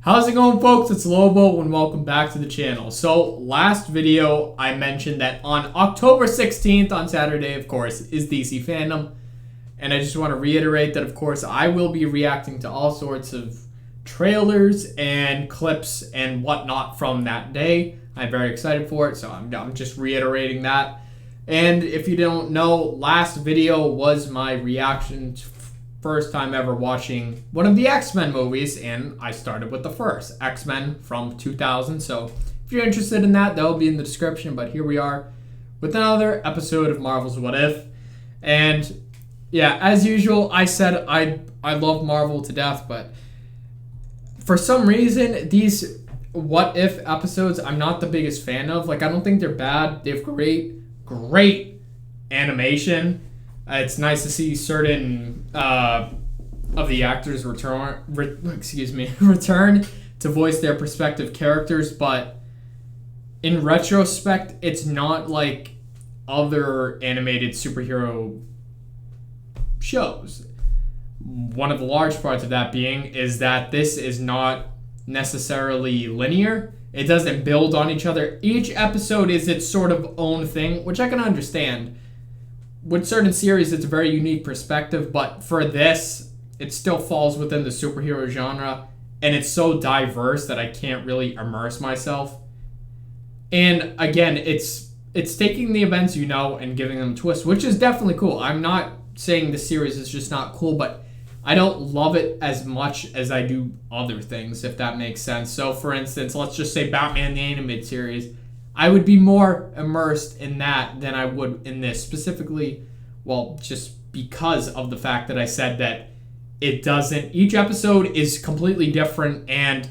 How's it going, folks? It's Lobo and welcome back to the channel. So last video I mentioned that on October 16th, on Saturday, of course, is DC Fandom. And I just want to reiterate that, of course, I will be reacting to all sorts of trailers and clips and whatnot from that day. I'm very excited for it, so I'm just reiterating that. And if you don't know, last video was my reaction to first time ever watching one of the X-Men movies, and I started with the first, X-Men from 2000. So if you're interested in that, that'll be in the description. But here we are with another episode of Marvel's What If. And yeah, as usual, I said I love Marvel to death, but for some reason, these What If episodes, I'm not the biggest fan of. Like, I don't think they're bad. They have great animation. It's nice to see certain of the actors return to voice their respective characters, but in retrospect, it's not like other animated superhero shows. One of the large parts of that being is that this is not necessarily linear. It doesn't build on each other. Each episode is its sort of own thing, which I can understand. With certain series, it's a very unique perspective, but for this, it still falls within the superhero genre, and it's so diverse that I can't really immerse myself. And again, it's taking the events you know and giving them a twist, which is definitely cool. I'm not saying the series is just not cool, but I don't love it as much as I do other things, if that makes sense. So, for instance, let's just say Batman the Animated Series. I would be more immersed in that than I would in this. Specifically, well, just because of the fact that I said that each episode is completely different, and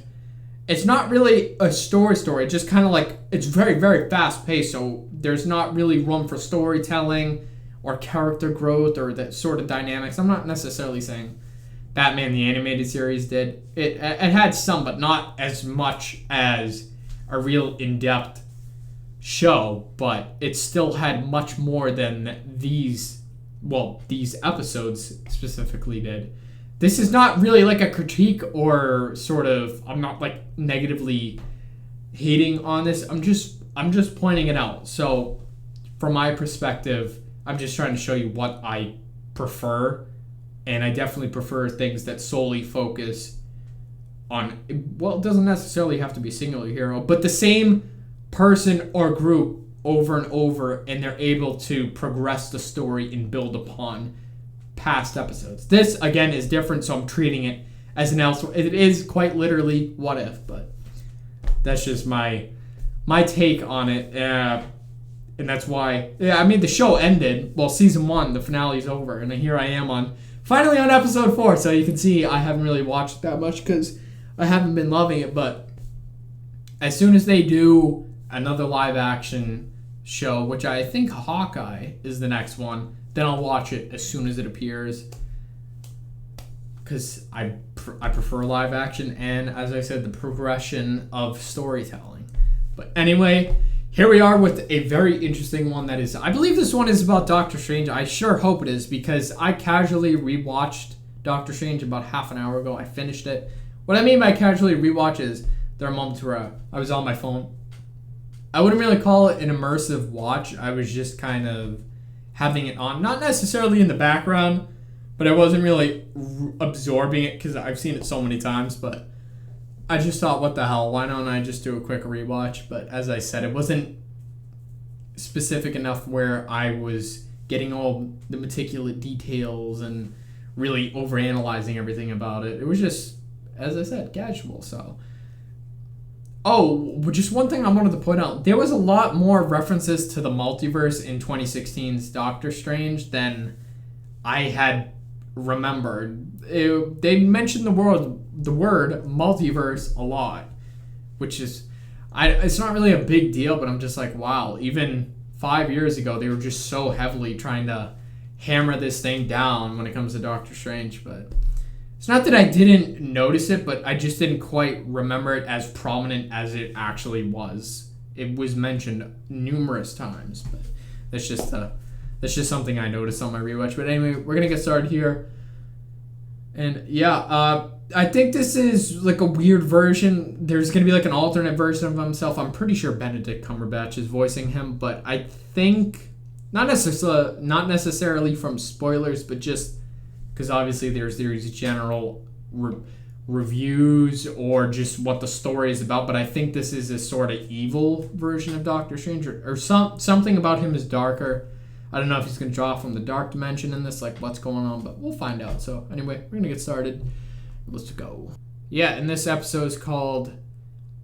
it's not really a story. Just kind of like, it's very, very fast paced, so there's not really room for storytelling or character growth or that sort of dynamics. I'm not necessarily saying Batman the Animated Series did. It had some, but not as much as a real in-depth show, but it still had much more than these episodes specifically did. This is not really like a critique or sort of, I'm not like negatively hating on this. I'm just pointing it out. So from my perspective, I'm just trying to show you what I prefer, and I definitely prefer things that solely focus on, well, it doesn't necessarily have to be a singular hero, but the same person or group over and over, and they're able to progress the story and build upon past episodes. This, again, is different, so I'm treating it as an elsewhere. It is quite literally What If, but that's just my take on it. And that's why, the show ended. Well, season 1, the finale's over, and here I am finally on episode 4, so you can see I haven't really watched it that much because I haven't been loving it, but as soon as they do another live action show, which I think Hawkeye is the next one, then I'll watch it as soon as it appears, because I prefer live action and, as I said, the progression of storytelling. But anyway, here we are with a very interesting one that is, I believe this one is about Doctor Strange. I sure hope it is, because I casually rewatched Doctor Strange about half an hour ago. I finished it. What I mean by casually rewatch is there are moments where I was on my phone. I wouldn't really call it an immersive watch. I was just kind of having it on, not necessarily in the background, but I wasn't really absorbing it because I've seen it so many times. But I just thought, what the hell? Why don't I just do a quick rewatch? But as I said, it wasn't specific enough where I was getting all the meticulous details and really overanalyzing everything about it. It was just, as I said, casual. So. Oh, just one thing I wanted to point out. There was a lot more references to the multiverse in 2016's Doctor Strange than I had remembered. They mentioned the word multiverse a lot, which is, it's not really a big deal, but I'm just like, wow, even 5 years ago, they were just so heavily trying to hammer this thing down when it comes to Doctor Strange, but it's not that I didn't notice it, but I just didn't quite remember it as prominent as it actually was. It was mentioned numerous times, but that's just something I noticed on my rewatch. But anyway, we're gonna get started here. And yeah, I think this is like a weird version. There's gonna be like an alternate version of himself. I'm pretty sure Benedict Cumberbatch is voicing him, but I think not necessarily from spoilers, but just because obviously there's general reviews or just what the story is about. But I think this is a sort of evil version of Doctor Strange, or something about him is darker. I don't know if he's gonna draw from the dark dimension in this, like what's going on, but we'll find out. So anyway, we're gonna get started. Let's go. Yeah, and this episode is called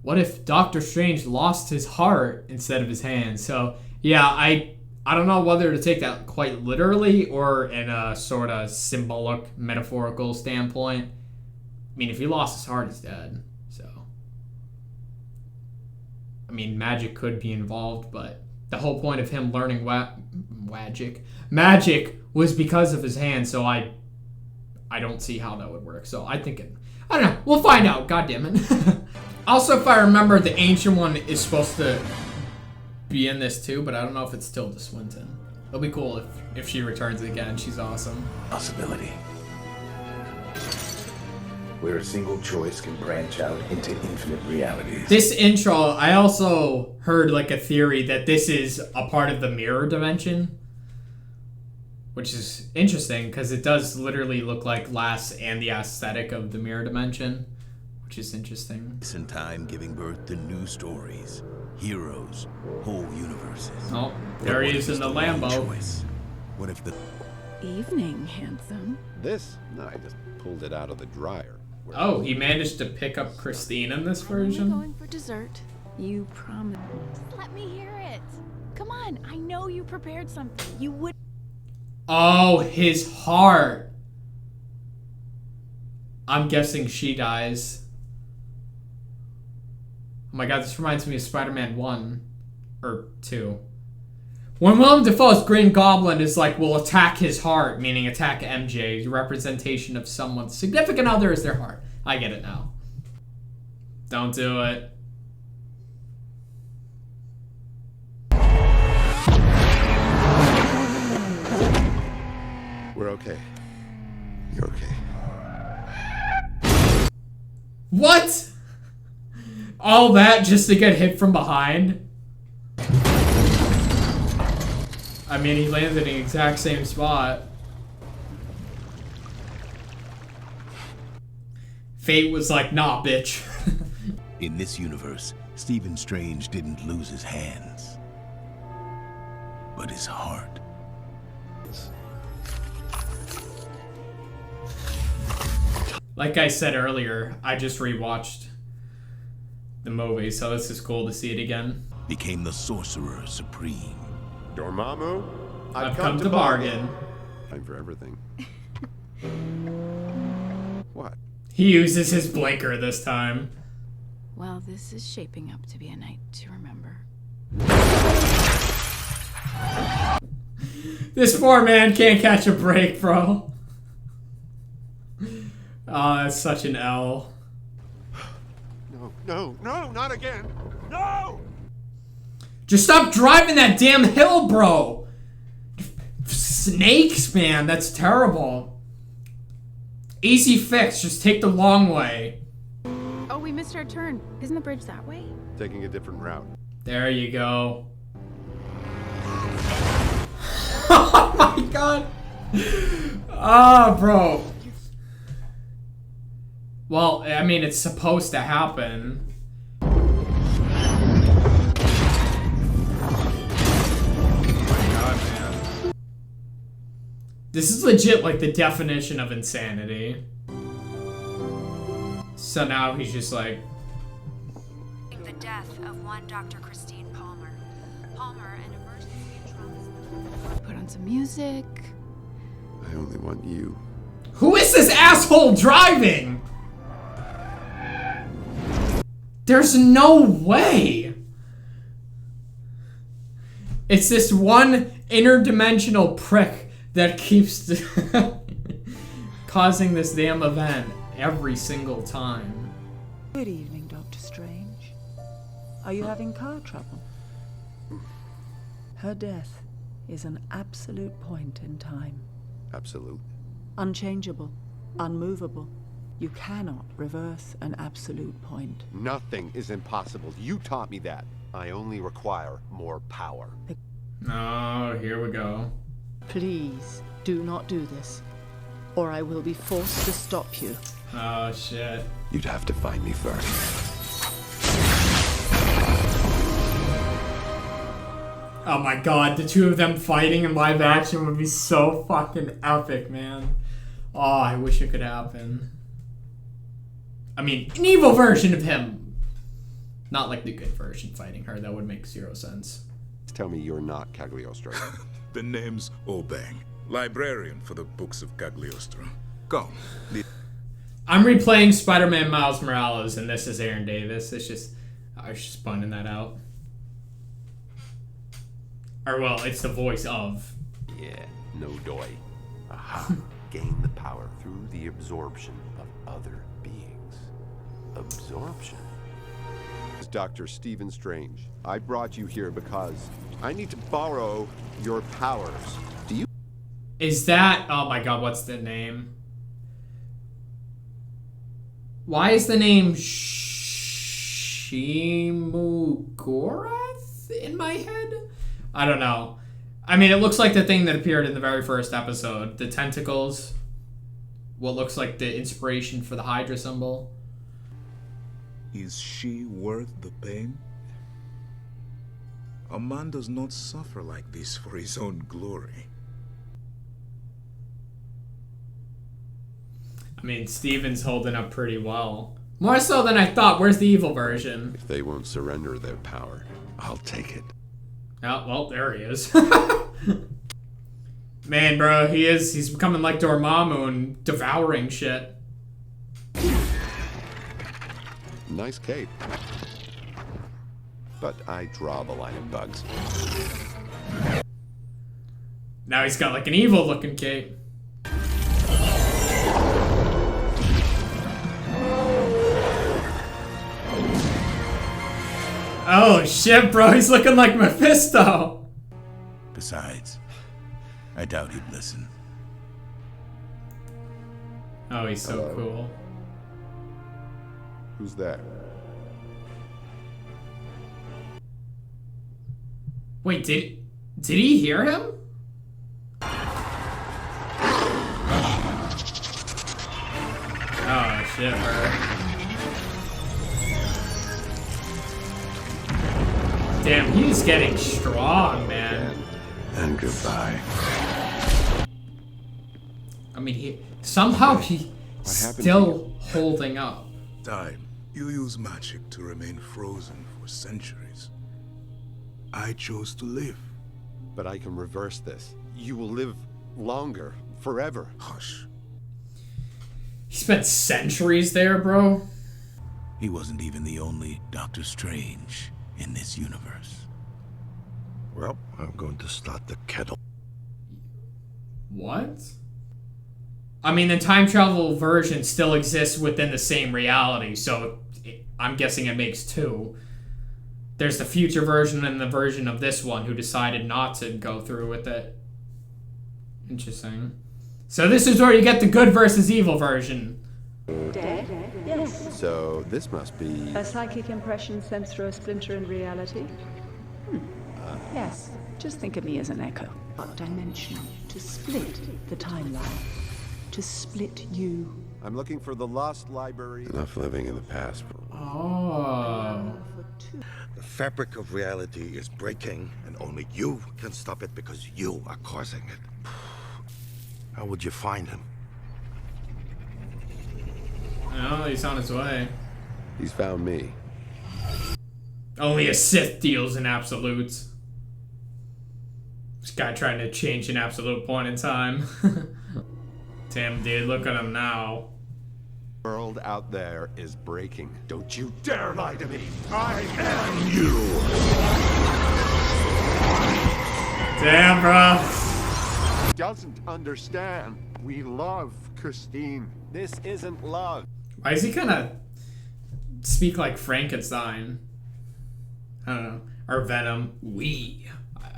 "What If Doctor Strange Lost His Heart Instead of His Hand?" So yeah, I don't know whether to take that quite literally or in a sort of symbolic, metaphorical standpoint. I mean, if he lost his heart, he's dead. So I mean, magic could be involved, but the whole point of him learning magic was because of his hand. So I don't see how that would work. So I don't know. We'll find out. God damn it. Also, if I remember, the Ancient One is supposed to be in this too, but I don't know if it's Tilda Swinton. It'll be cool if she returns again. She's awesome. Possibility. Where a single choice can branch out into infinite realities. This intro, I also heard like a theory that this is a part of the mirror dimension. Which is interesting because it does literally look like Lass and the aesthetic of the mirror dimension, which is interesting. In time, giving birth to new stories, heroes, whole universes. Oh, there he is in the Lambo. Choice? What if the Evening, handsome. This? No, I just pulled it out of the dryer. Oh, he managed to pick up Christine in this version? Going for dessert. You promised. Let me hear it. Come on, I know you prepared something. You would. Oh, his heart. I'm guessing she dies. Oh my god, this reminds me of Spider-Man 1. Or 2. When Willem Dafoe's Green Goblin is like, will attack his heart, meaning attack MJ's representation of someone's significant other is their heart. I get it now. Don't do it. We're okay. You're okay. What? All that just to get hit from behind? I mean, he landed in the exact same spot. Fate was like, nah, bitch. In this universe, Stephen Strange didn't lose his hands, but his heart. Like I said earlier, I just rewatched the movie, so this is cool to see it again. Became the Sorcerer Supreme. Dormammu, I've come to bargain. Time for everything. What? He uses his blinker this time. Well, this is shaping up to be a night to remember. This poor man can't catch a break, bro. Oh, that's such an L. No, not again. No! Just stop driving that damn hill, bro. Snakes, man, that's terrible. Easy fix, just take the long way. Oh, we missed our turn. Isn't the bridge that way? Taking a different route. There you go. Oh my god. Ah, bro. Well, I mean, it's supposed to happen. Oh my god, man. This is legit like the definition of insanity. So now he's just like... The death of one Dr. Christine Palmer. Palmer, an emergency and trauma... Put on some music. I only want you. Who is this asshole driving? There's no way. It's this one interdimensional prick that keeps causing this damn event every single time. Good evening, Dr. Strange. Are you having car trouble? Her death is an absolute point in time. Absolute. Unchangeable, unmovable. You cannot reverse an absolute point. Nothing is impossible. You taught me that. I only require more power. Oh, here we go. Please do not do this, or I will be forced to stop you. Oh, shit. You'd have to find me first. Oh my god, the two of them fighting in live action would be so fucking epic, man. Oh, I wish it could happen. I mean, an evil version of him. Not like the good version fighting her. That would make zero sense. Tell me you're not Cagliostro. The name's Obang, librarian for the books of Cagliostro. Go. I'm replaying Spider-Man Miles Morales, and this is Aaron Davis. It's just, I was just pointing that out. Or, well, it's the voice of. Yeah, no doy. Aha. Gain the power through the absorption of other beings. Absorption? Dr. Stephen Strange, I brought you here because I need to borrow your powers. Do you? Is that, oh my god, what's the name? Why is the name Shimugorath in my head? I don't know. I mean, it looks like the thing that appeared in the very first episode. The tentacles. What looks like the inspiration for the Hydra symbol. Is she worth the pain? A man does not suffer like this for his own glory. I mean, Steven's holding up pretty well. More so than I thought. Where's the evil version? If they won't surrender their power, I'll take it. Oh, well, there he is. Man, bro, he's becoming like Dormammu and devouring shit. Nice cape. But I draw the line of bugs. Now he's got like an evil looking cape. Oh shit, bro, he's looking like Mephisto. Besides, I doubt he'd listen. Oh, he's so Hello. cool. Who's there? Wait, did he hear him? Oh shit, bro. Damn, he's getting strong, man. And goodbye. I mean, he's happened to still holding up. Time. You use magic to remain frozen for centuries. I chose to live. But I can reverse this. You will live longer, forever. Hush. He spent centuries there, bro. He wasn't even the only Doctor Strange in this universe. Well, I'm going to start the kettle. What? I mean, the time travel version still exists within the same reality, so I'm guessing it makes two. There's the future version and the version of this one who decided not to go through with it. Interesting. So this is where you get the good versus evil version. Dead? Yes. So this must be... A psychic impression sent through a splinter in reality? Yes. Just think of me as an echo. Dimensional. To split the timeline. To split you. I'm looking for the lost library. Enough living in the past. Oh. The fabric of reality is breaking, and only you can stop it because you are causing it. How would you find him? Oh, he's on his way. He's found me. Only a Sith deals in absolutes. This guy trying to change an absolute point in time. Damn, dude, look at him now. The world out there is breaking. Don't you dare lie to me! I am you! Damn, bro. Doesn't understand. We love Christine. This isn't love. Why does he kind of speak like Frankenstein? I don't know. Or Venom.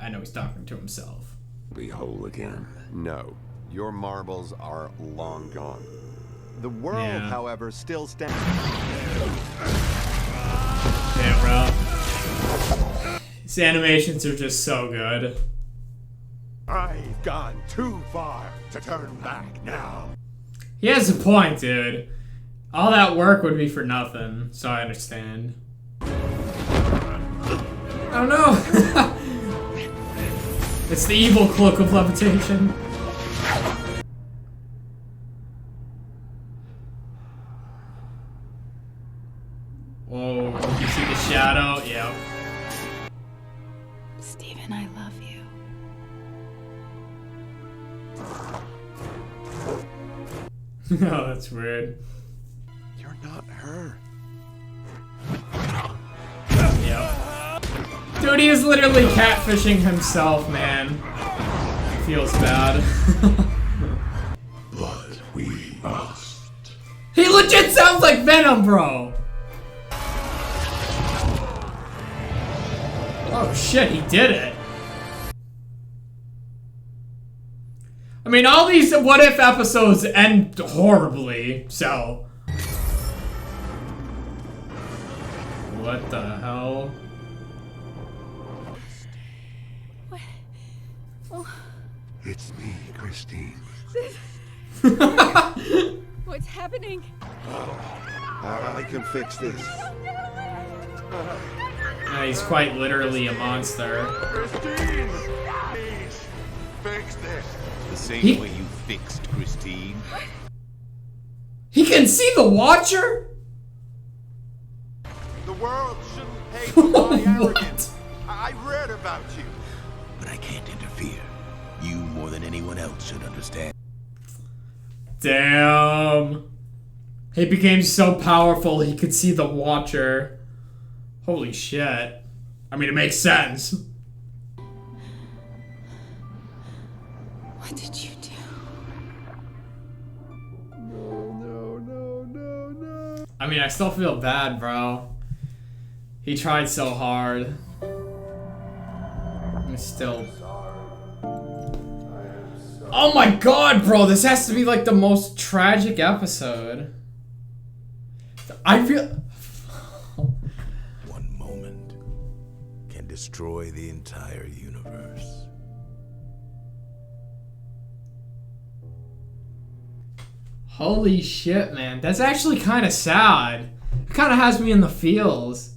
I know he's talking to himself. Be whole again. No. Your marbles are long gone. The world, Yeah. however, still stands. Damn, bro. These animations are just so good. I've gone too far to turn back now. He has a point, dude. All that work would be for nothing, so I understand. I don't know. It's the evil cloak of levitation. Whoa, you see the shadow? Yeah. Steven, I love you. Oh, that's weird. You're not her. Yep. Dude, he is literally catfishing himself, man. Feels bad. But we must. He legit sounds like Venom, bro! Oh shit, he did it. I mean, all these What If episodes end horribly, so... What the hell? What? Oh, It's me, Christine. what's happening? I can fix this. He's quite literally a monster. Christine! Please, fix this. The same way you fixed Christine. He can see the Watcher? The world shouldn't pay for my arrogance. I read about you. But I can't interfere. You, more than anyone else, should understand. Damn. He became so powerful he could see the Watcher. Holy shit. I mean, it makes sense. What did you do? No. I mean, I still feel bad, bro. He tried so hard. And still... Oh my god, bro! This has to be like the most tragic episode. I feel... One moment can destroy the entire universe. Holy shit, man. That's actually kind of sad. It kind of has me in the feels.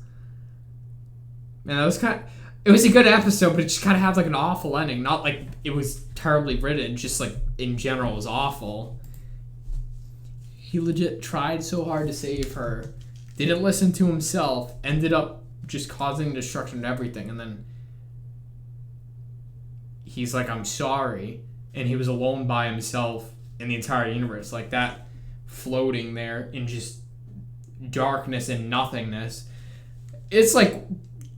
Man, that was kind of... It was a good episode, but it just kind of had like an awful ending. Not like it was terribly written, just like in general it was awful. He legit tried so hard to save her. Didn't listen to himself. Ended up just causing destruction to everything. And then he's like, I'm sorry. And he was alone by himself in the entire universe. Like that, floating there in just darkness and nothingness. It's like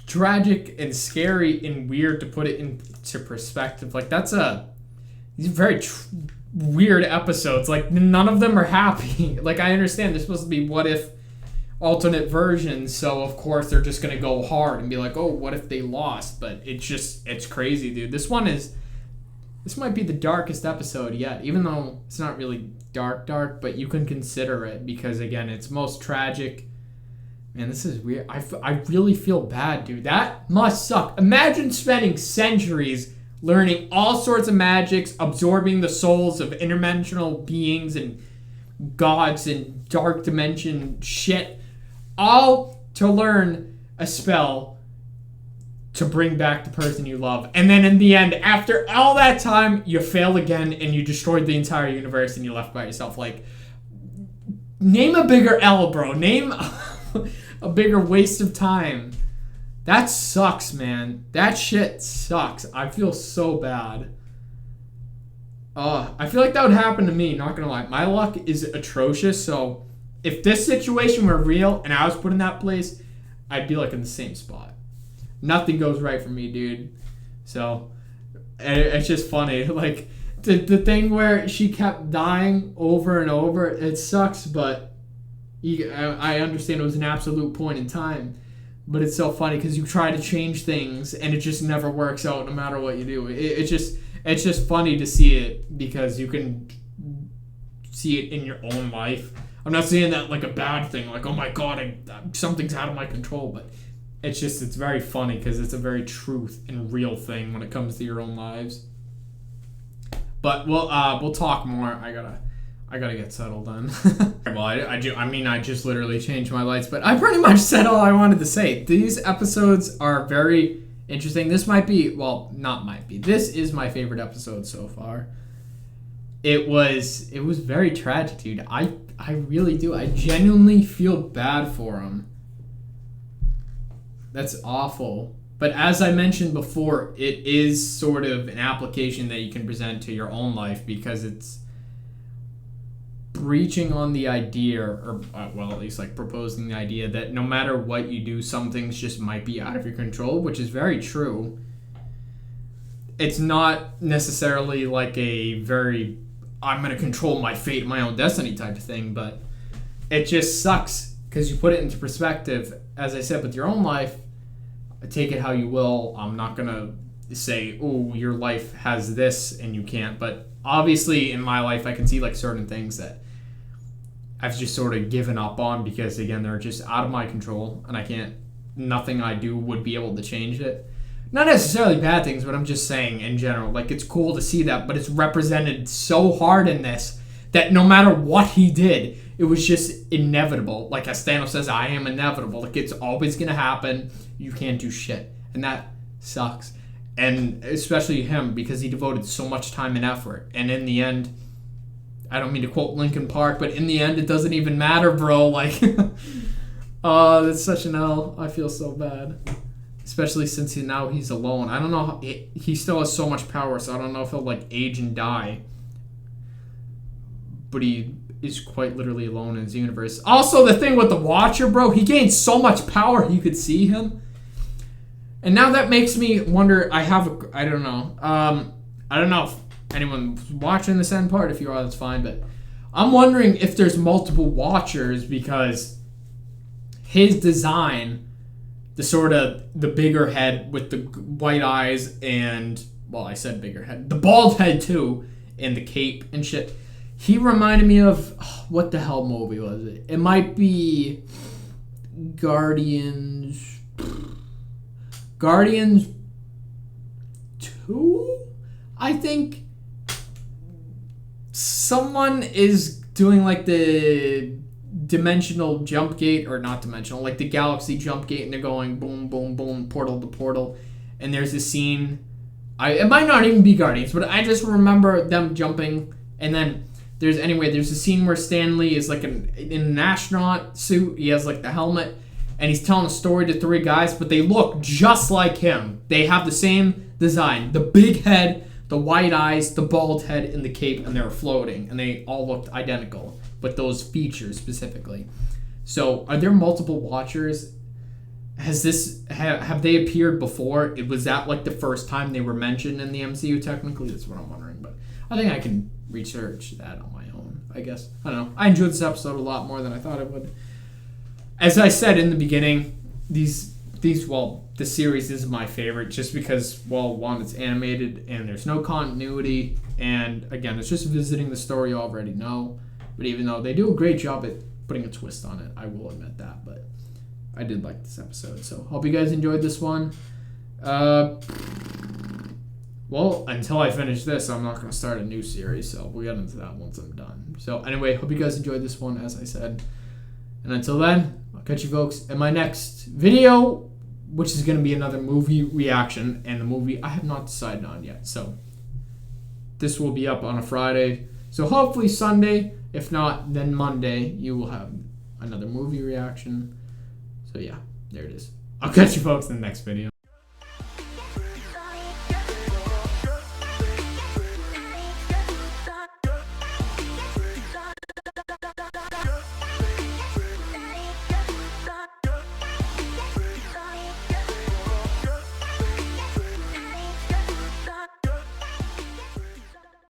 tragic and scary and weird to put it into perspective. Like these are very weird episodes. Like none of them are happy. Like I understand they're supposed to be what if alternate versions, so of course they're just gonna go hard and be like, oh, what if they lost? But it's crazy, dude. This might be the darkest episode yet, even though it's not really dark, but you can consider it because again, it's most tragic. Man, this is weird. I really feel bad, dude. That must suck. Imagine spending centuries learning all sorts of magics, absorbing the souls of interdimensional beings and gods and dark dimension shit, all to learn a spell to bring back the person you love. And then in the end, after all that time, you fail again and you destroyed the entire universe and you're left by yourself. Like, name a bigger L, bro. Name a bigger waste of time. That sucks, man. That shit sucks. I feel so bad. I feel like that would happen to me, not gonna lie. My luck is atrocious, so if this situation were real and I was put in that place, I'd be like in the same spot. Nothing goes right for me, dude. So, it's just funny. Like, the thing where she kept dying over and over, it sucks, but I understand it was an absolute point in time. But it's so funny because you try to change things and it just never works out no matter what you do. It's just funny to see it because you can see it in your own life. I'm not saying that like a bad thing, like, oh my god, something's out of my control, but it's very funny because it's a very truth and real thing when it comes to your own lives. But we'll talk more. I gotta get settled then. Well, I just literally changed my lights, but I pretty much said all I wanted to say. These episodes are very interesting. This this is my favorite episode so far. It was very tragic, dude. I really do. I genuinely feel bad for him. That's awful. But as I mentioned before, it is sort of an application that you can present to your own life because it's breaching on the idea, or at least like proposing the idea that no matter what you do, some things just might be out of your control, which is very true. It's not necessarily like a very I'm going to control my fate, my own destiny type of thing, but it just sucks because you put it into perspective. As I said, with your own life, take it how you will. I'm not going to say, oh, your life has this and you can't, but obviously in my life I can see like certain things that I've just sort of given up on because, again, they're just out of my control and nothing I do would be able to change it. Not necessarily bad things, but I'm just saying in general, like, it's cool to see that, but it's represented so hard in this that no matter what he did, it was just inevitable. Like, as Thanos says, I am inevitable. Like, it's always going to happen. You can't do shit. And that sucks. And especially him, because he devoted so much time and effort. And in the end, I don't mean to quote Linkin Park, but in the end, it doesn't even matter, bro. Like, oh, that's such an L. I feel so bad. Especially since he's alone. I don't know. He still has so much power, so I don't know if he'll like age and die. But he is quite literally alone in his universe. Also, the thing with the Watcher, bro, he gained so much power you could see him. And now that makes me wonder. I don't know. I don't know if anyone's watching this end part. If you are, that's fine. But I'm wondering if there's multiple Watchers because his design, the bigger head with the white eyes and, well, I said bigger head, the bald head too, and the cape and shit. He reminded me of, what the hell movie was it? It might be Guardians 2? I think someone is doing like the dimensional jump gate, or not dimensional, like the galaxy jump gate, and they're going boom, boom, boom, portal to portal, and there's a scene, it might not even be Guardians, but I just remember them jumping, and then there's a scene where Stan Lee is like in an astronaut suit, he has like the helmet, and he's telling a story to 3 guys, but they look just like him. They have the same design, the big head, the white eyes, the bald head, and the cape, and they were floating, and they all looked identical with those features specifically. So, are there multiple Watchers? Have they appeared before? Was that like the first time they were mentioned in the MCU? Technically, that's what I'm wondering. But I think I can research that on my own, I guess. I don't know. I enjoyed this episode a lot more than I thought I would. As I said in the beginning, the series is my favorite just because, well, one, it's animated and there's no continuity, and again, it's just visiting the story you already know. But even though they do a great job at putting a twist on it, I will admit that. But I did like this episode, so hope you guys enjoyed this one. Well, until I finish this, I'm not going to start a new series, so we'll get into that once I'm done. So anyway, hope you guys enjoyed this one, as I said. And until then, I'll catch you folks in my next video, which is going to be another movie reaction, and the movie I have not decided on yet. So this will be up on a Friday. So hopefully Sunday, if not, then Monday, you will have another movie reaction. So yeah, there it is. I'll catch you folks in the next video.